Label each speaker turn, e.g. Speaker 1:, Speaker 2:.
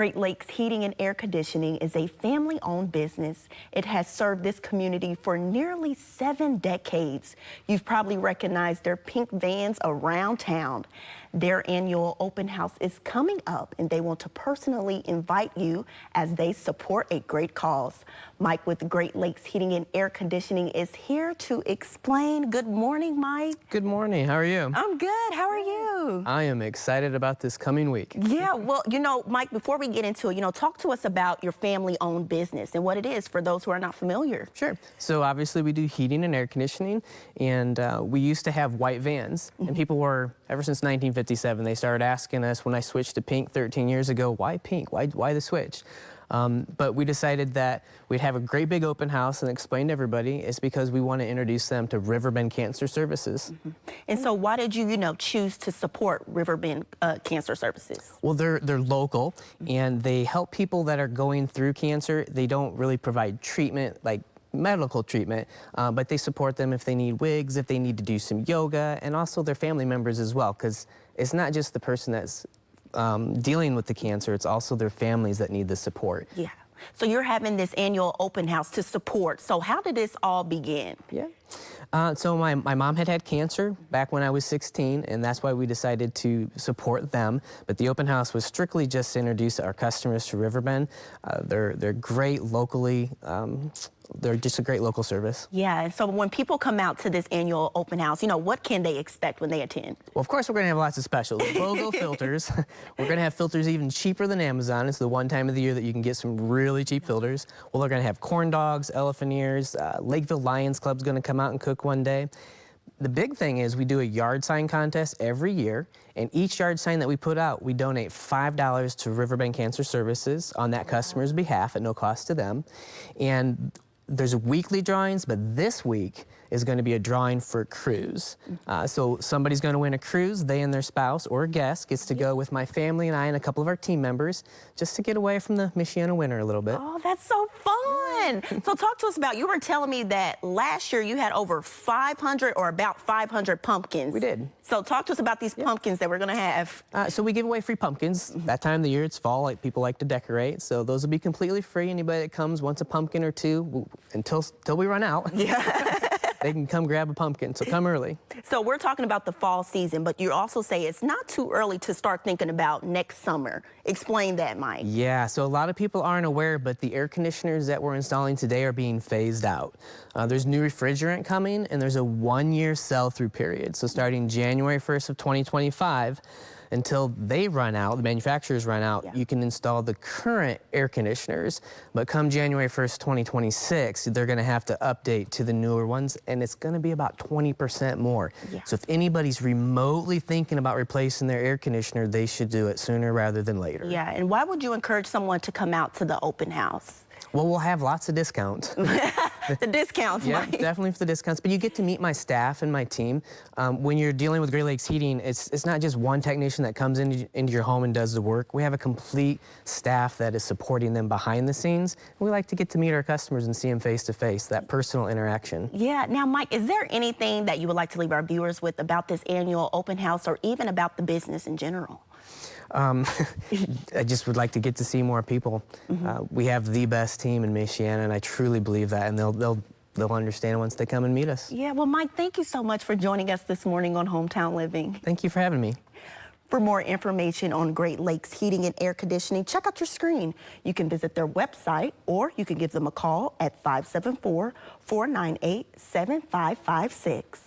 Speaker 1: Great Lakes Heating and Air Conditioning is a family-owned business. It has served this community for nearly 7 decades. You've probably recognized their pink vans around town. Their annual open house is coming up, and they want to personally invite you as they support a great cause. Mike with Great Lakes Heating and Air Conditioning is here to explain. Good morning, Mike.
Speaker 2: Good morning. How are you?
Speaker 1: I'm good. How are you?
Speaker 2: I am excited about this coming week.
Speaker 1: Yeah, well, Mike, before we get into it, talk to us about your family-owned business and what it is for those who are not familiar.
Speaker 2: Sure. So obviously we do heating and air conditioning, and we used to have white vans, and people were, ever since 1957, they started asking us when I switched to pink 13 years ago, why pink? Why the switch? But we decided that we'd have a great big open house and explain to everybody it's because we want to introduce them to Riverbend Cancer Services.
Speaker 1: And so why did you, choose to support Riverbend Cancer Services?
Speaker 2: Well, they're local, and they help people that are going through cancer. They don't really provide treatment like medical treatment, but they support them if they need wigs, if they need to do some yoga, and also their family members as well, because it's not just the person that's dealing with the cancer, it's also their families that need the support.
Speaker 1: Yeah. So you're having this annual open house to support. So how did this all begin?
Speaker 2: Yeah. So my mom had cancer back when I was 16, and that's why we decided to support them. But the open house was strictly just to introduce our customers to Riverbend. They're great locally. They're just a great local service.
Speaker 1: Yeah, and so when people come out to this annual open house, what can they expect when they attend?
Speaker 2: Well, of course, we're going to have lots of specials. BOGO filters. We're going to have filters even cheaper than Amazon. It's the one time of the year that you can get some really cheap filters. Well, we're going to have corn dogs, elephant ears. Lakeville Lions Club's going to come out and cook one day. The big thing is we do a yard sign contest every year, and each yard sign that we put out, we donate $5 to Riverbend Cancer Services on that customer's behalf at no cost to them. And there's weekly drawings, but this week is going to be a drawing for a cruise. So somebody's going to win a cruise. They and their spouse or a guest gets to go with my family and I and a couple of our team members just to get away from the Michiana winter a little bit.
Speaker 1: Oh, that's so fun. So talk to us about, you were telling me that last year you had over 500 or about 500 pumpkins.
Speaker 2: We did.
Speaker 1: So talk to us about these pumpkins that we're going to have.
Speaker 2: So we give away free pumpkins. That time of the year, it's fall, like people like to decorate. So those will be completely free. Anybody that comes wants a pumpkin or two until we run out.
Speaker 1: Yeah.
Speaker 2: They can come grab a pumpkin, so come early.
Speaker 1: So we're talking about the fall season, but you also say it's not too early to start thinking about next summer. Explain that, Mike.
Speaker 2: Yeah, so a lot of people aren't aware, but the air conditioners that we're installing today are being phased out. There's new refrigerant coming, and there's a 1-year sell-through period. So starting January 1st of 2025, until they run out, the manufacturers run out, you can install the current air conditioners, but come January 1st, 2026, they're gonna have to update to the newer ones, and it's gonna be about 20% more. So if anybody's remotely thinking about replacing their air conditioner, they should do it sooner rather than later.
Speaker 1: Yeah, and why would you encourage someone to come out to the open house?
Speaker 2: Well, we'll have lots of discounts.
Speaker 1: The discounts,
Speaker 2: Yeah,
Speaker 1: Mike.
Speaker 2: definitely for the discounts. But you get to meet my staff and my team. When you're dealing with Great Lakes Heating, it's not just one technician that comes into your home and does the work. We have a complete staff that is supporting them behind the scenes. We like to get to meet our customers and see them face to face, that personal interaction.
Speaker 1: Yeah. Now, Mike, is there anything that you would like to leave our viewers with about this annual open house or even about the business in general?
Speaker 2: I just would like to get to see more people. We have the best team in Michiana, and I truly believe that, and they'll understand once they come and meet us.
Speaker 1: Yeah, well, Mike, thank you so much for joining us this morning on Hometown Living.
Speaker 2: Thank you for having me.
Speaker 1: For more information on Great Lakes Heating and Air Conditioning, check out your screen. You can visit their website, or you can give them a call at 574-498-7556.